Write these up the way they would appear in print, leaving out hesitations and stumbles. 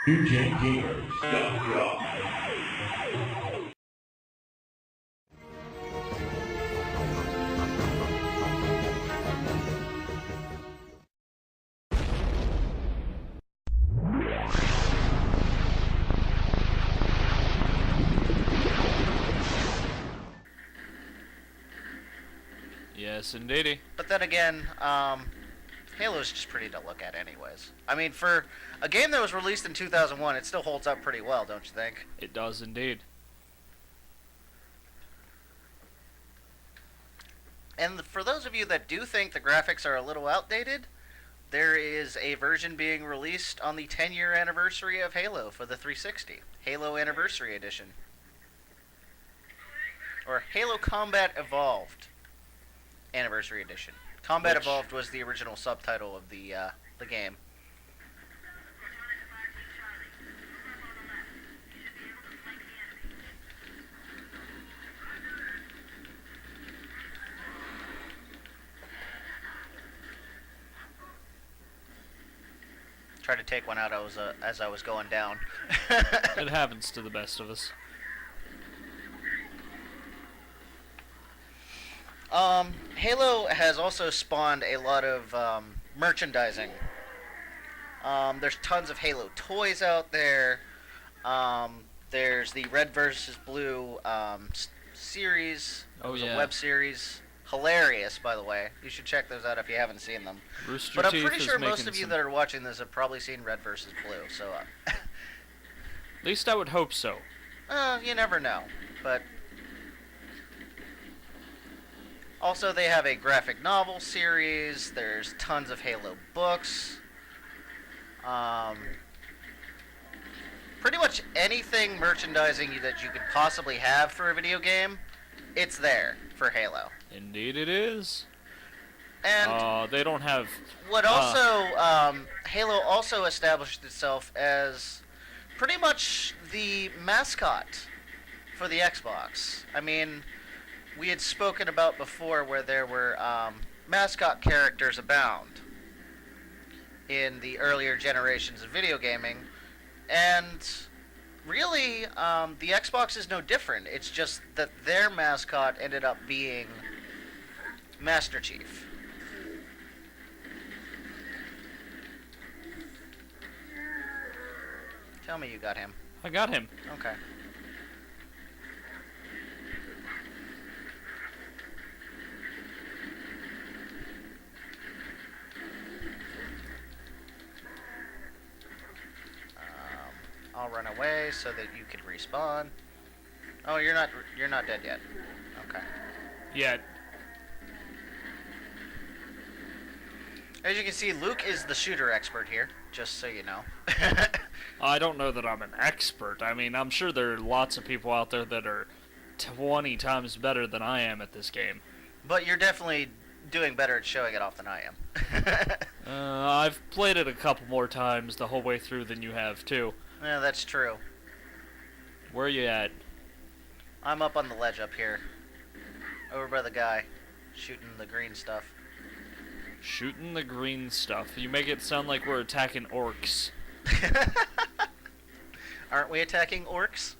New Gen Gamers. Yes, indeedy. But then again, Halo's just pretty to look at anyways. I mean, for a game that was released in 2001, it still holds up pretty well, don't you think? It does indeed. And for those of you that do think the graphics are a little outdated, there is a version being released on the 10-year anniversary of Halo for the 360. Halo Anniversary Edition. Or Halo Combat Evolved Anniversary Edition. Combat Evolved was the original subtitle of the game. Tried to take one out as I was going down. It happens to the best of us. Halo has also spawned a lot of merchandising. There's tons of Halo toys out there. There's the Red versus Blue series. Oh, it was yeah. a web series. Hilarious, by the way. You should check those out if you haven't seen them. Rooster But I'm Teeth pretty is sure most making of you some- that are watching this have probably seen Red versus Blue. So, At least I would hope so. you never know. But also, they have a graphic novel series. There's tons of Halo books. Pretty much anything merchandising that you could possibly have for a video game, it's there for Halo. Indeed it is. And They don't have... what also, Halo also established itself as pretty much the mascot for the Xbox. I mean, we had spoken about before where there were mascot characters abound in the earlier generations of video gaming, and really, the Xbox is no different. It's just that their mascot ended up being Master Chief. Tell me you got him. I got him. Okay. I'll run away so that you can respawn. Oh, you're not dead yet. Okay. Yeah. As you can see, Luke is the shooter expert here, just so you know. I don't know that I'm an expert. I mean, I'm sure there are lots of people out there that are 20 times better than I am at this game. But you're definitely doing better at showing it off than I am. I've played it a couple more times the whole way through than you have, too. Yeah, that's true. Where are you at? I'm up on the ledge up here. Over by the guy shooting the green stuff. Shooting the green stuff. You make it sound like we're attacking orcs. Aren't we attacking orcs?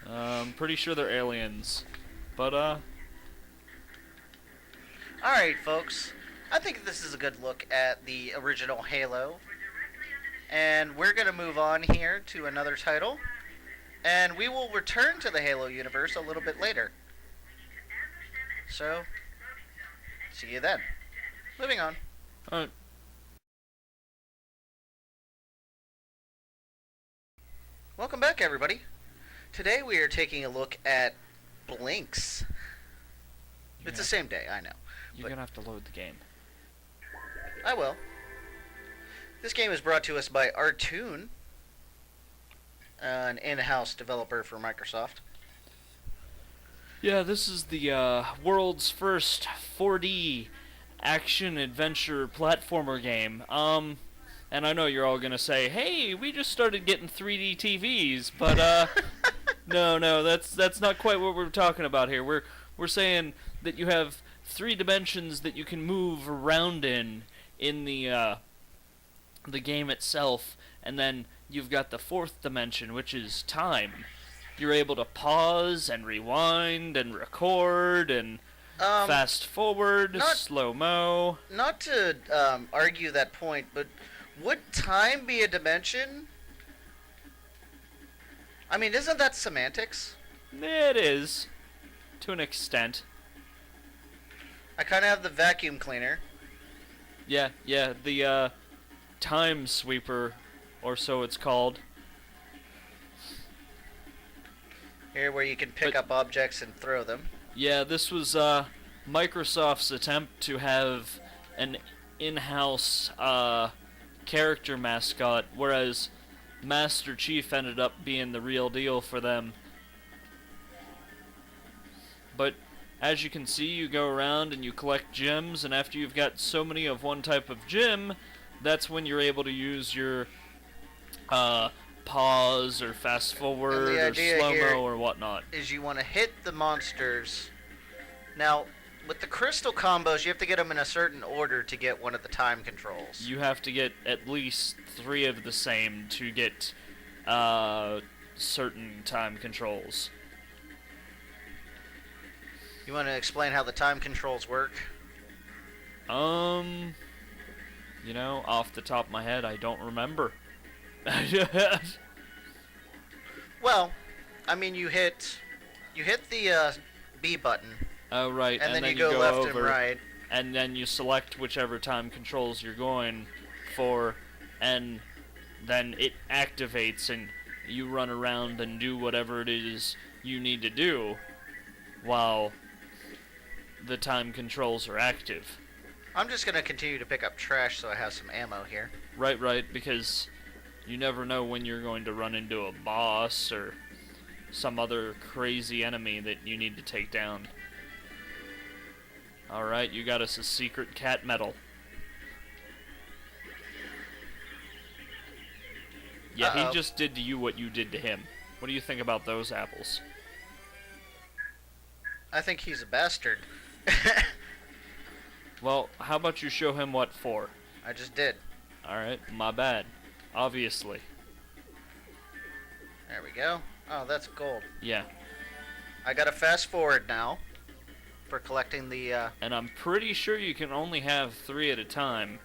I'm pretty sure they're aliens. But, Alright, folks. I think this is a good look at the original Halo. And we're going to move on here to another title. And we will return to the Halo universe a little bit later. So, see you then. Moving on. alright. Welcome back, everybody. Today we are taking a look at Blinks. It's the same day, I know. You're gonna have to load the game. I will. This game is brought to us by Artoon, an in-house developer for Microsoft. Yeah, this is the world's first 4D action-adventure platformer game. And I know you're all gonna say, hey, we just started getting 3D TVs, but, no, that's not quite what we're talking about here. We're saying that you have 3 dimensions that you can move around in the game itself, And then you've got the fourth dimension, which is time. You're able to pause and rewind and record and fast forward, slow-mo. Not to argue that point, but would time be a dimension? I mean, isn't that semantics? It is, to an extent. I kind of have the vacuum cleaner. Yeah, the time sweeper, or so it's called. Here, where you can pick up objects and throw them. Yeah, this was Microsoft's attempt to have an in-house character mascot, whereas Master Chief ended up being the real deal for them. But as you can see, you go around and you collect gems, and after you've got so many of one type of gem, that's when you're able to use your pause or fast forward or slow-mo or whatnot. Is you want to hit the monsters. Now, with the crystal combos, you have to get them in a certain order to get one of the time controls. You have to get at least 3 of the same to get certain time controls. You want to explain how the time controls work? You know, off the top of my head, I don't remember. Well, I mean, you hit the B button. Oh, right. And then you go left and right. And then you select whichever time controls you're going for, and then it activates, and you run around and do whatever it is you need to do while the time controls are active. I'm just going to continue to pick up trash so I have some ammo here. Right, because you never know when you're going to run into a boss or some other crazy enemy that you need to take down. Alright, you got us a secret cat medal. Yeah, he just did to you what you did to him. What do you think about those apples? I think he's a bastard. Well, how about you show him what for? I just did. Alright, my bad. Obviously. There we go. Oh, that's gold. Yeah. I gotta fast forward now for collecting the, And I'm pretty sure you can only have 3 at a time.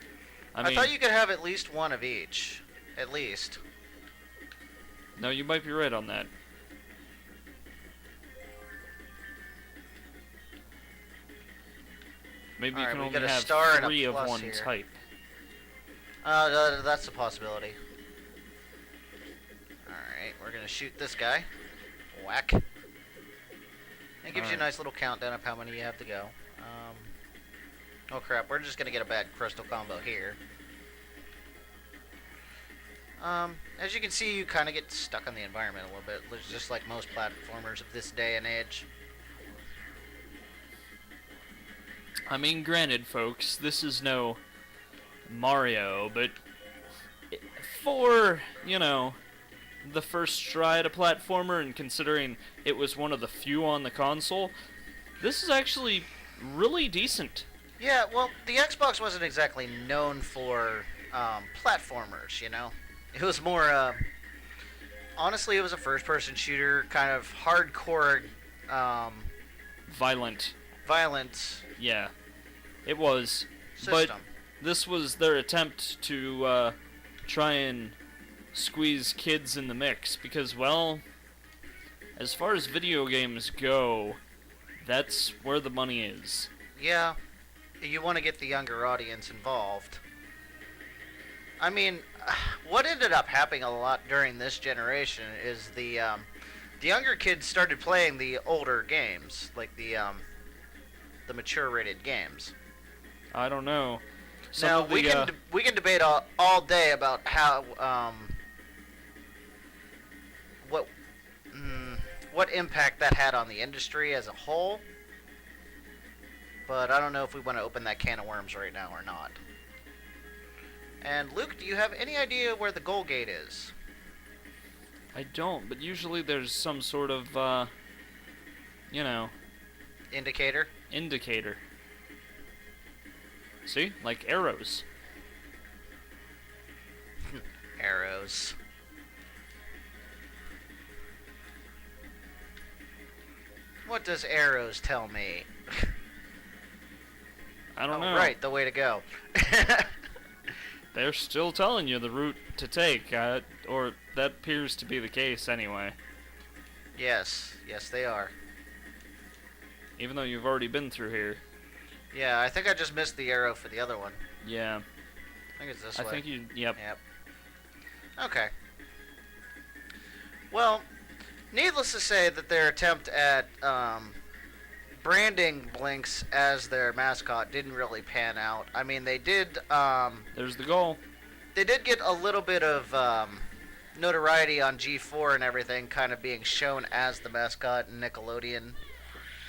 I mean, thought you could have at least one of each. At least. No, you might be right on that. Maybe you can only have 3 of one type. That's a possibility. Alright, we're gonna shoot this guy. Whack. It gives you a nice little countdown of how many you have to go. Oh crap, we're just gonna get a bad crystal combo here. As you can see, you kind of get stuck on the environment a little bit, just like most platformers of this day and age. I mean, granted, folks, this is no Mario, but for, you know, the first try at a platformer, and considering it was one of the few on the console, this is actually really decent. Yeah, well, the Xbox wasn't exactly known for platformers, you know? It was more, honestly, it was a first-person shooter, kind of hardcore, Violent. Yeah, it was. System. But this was their attempt to try and squeeze kids in the mix, because, well, as far as video games go, that's where the money is. Yeah, you want to get the younger audience involved. I mean, what ended up happening a lot during this generation is the younger kids started playing the older games, like the mature rated games. I don't know. Now we can debate all day about how what impact that had on the industry as a whole, but I don't know if we want to open that can of worms right now or not. And Luke, do you have any idea where the goal gate is? I don't, but usually there's some sort of, you know... Indicator? Indicator. See? Like arrows. Arrows. What does arrows tell me? I don't know. Right, the way to go. They're still telling you the route to take, or that appears to be the case anyway. Yes, they are. Even though you've already been through here. Yeah, I think I just missed the arrow for the other one. Yeah. I think it's this way. I think you, yep. Okay. Well, needless to say that their attempt at branding Blinks as their mascot didn't really pan out. I mean, they did... There's the goal. They did get a little bit of notoriety on G4 and everything, kind of being shown as the mascot in Nickelodeon.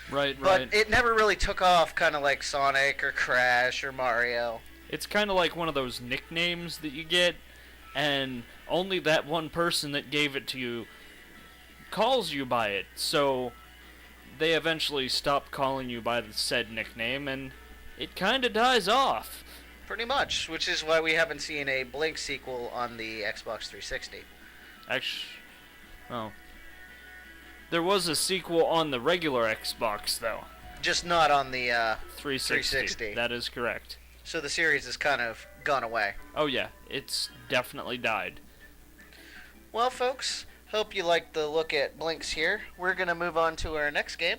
Right. But it never really took off, kind of like Sonic or Crash or Mario. It's kind of like one of those nicknames that you get, and only that one person that gave it to you calls you by it. So they eventually stop calling you by the said nickname, and it kind of dies off. Pretty much, which is why we haven't seen a Blink sequel on the Xbox 360. Actually, oh. There was a sequel on the regular Xbox, though. Just not on the 360. That is correct. So the series has kind of gone away. Oh yeah, it's definitely died. Well, folks, hope you liked the look at Blinks here. We're going to move on to our next game.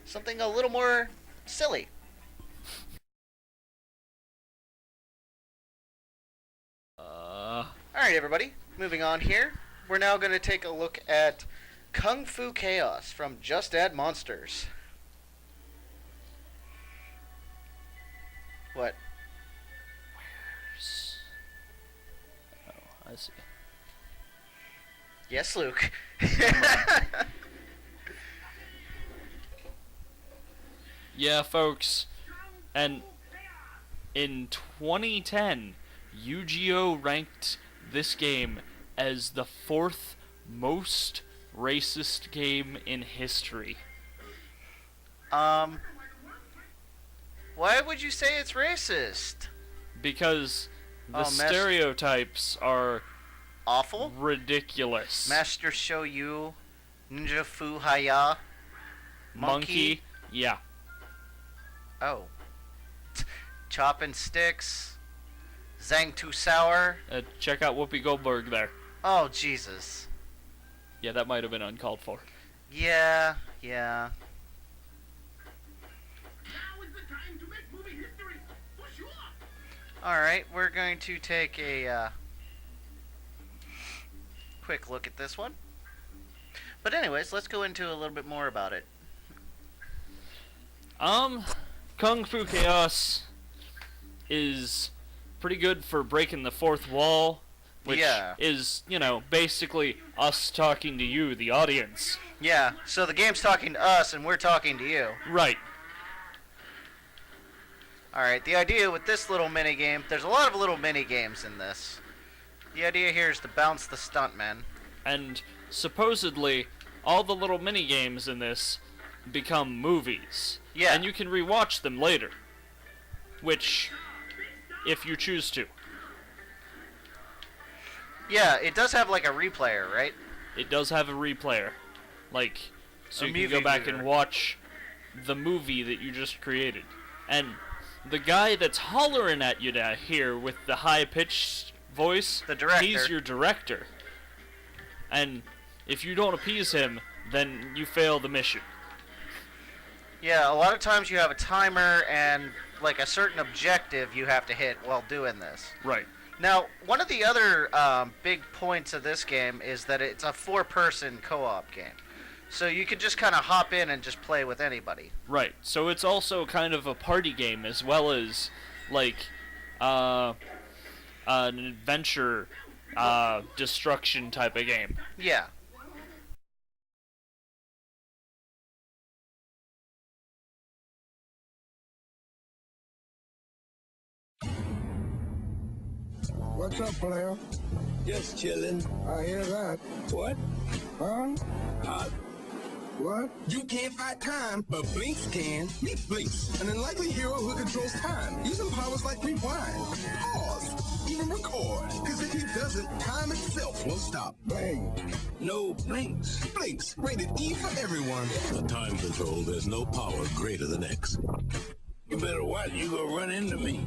Something a little more silly. Alright, everybody. Moving on here. We're now going to take a look at Kung Fu Chaos from Just Add Monsters. What? Where's... Oh, I see. Yes, Luke. Yeah, folks. And in 2010, Yu-Gi-Oh! Ranked this game as the 4th most racist game in history. Why would you say it's racist? Because the stereotypes are awful? Ridiculous. Master Shoyu, Ninja Fu Haya, Monkey. Yeah. Oh. Chopping Sticks, Zhang Too Sour. Check out Whoopi Goldberg there. Oh, Jesus. Yeah, that might have been uncalled for. Yeah. Now is the time to make movie history, for sure. Alright, we're going to take a quick look at this one. But anyways, let's go into a little bit more about it. Kung Fu Chaos is pretty good for breaking the fourth wall, which is, you know, basically us talking to you, the audience. Yeah, so the game's talking to us and we're talking to you. Right. Alright, the idea with this little mini game, there's a lot of little mini games in this. The idea here is to bounce the stuntman. And supposedly, all the little mini games in this become movies. Yeah. And you can rewatch them later. Which, if you choose to. Yeah, it does have like a replayer, right? It does have a replayer. Like, so A you can movie go back viewer. and watch the movie that you just created. And the guy that's hollering at you down here with the high-pitched voice, The director. he's your director. And if you don't appease him, then you fail the mission. Yeah, a lot of times you have a timer and like a certain objective you have to hit while doing this. Right. Now, one of the other big points of this game is that it's a 4-person co-op game. So you can just kind of hop in and just play with anybody. Right. So it's also kind of a party game as well as, like, an adventure, destruction type of game. Yeah. What's up, player? Just chilling. I hear that. What? Huh? What? You can't fight time, but Blinks can. Meet Blinks, an unlikely hero who controls time, using powers like rewind, pause, even record. Because if he doesn't, time itself will stop. Bang. No blinks. Blinks, rated E for everyone. For time control, there's no power greater than X. You better watch, you gonna run into me.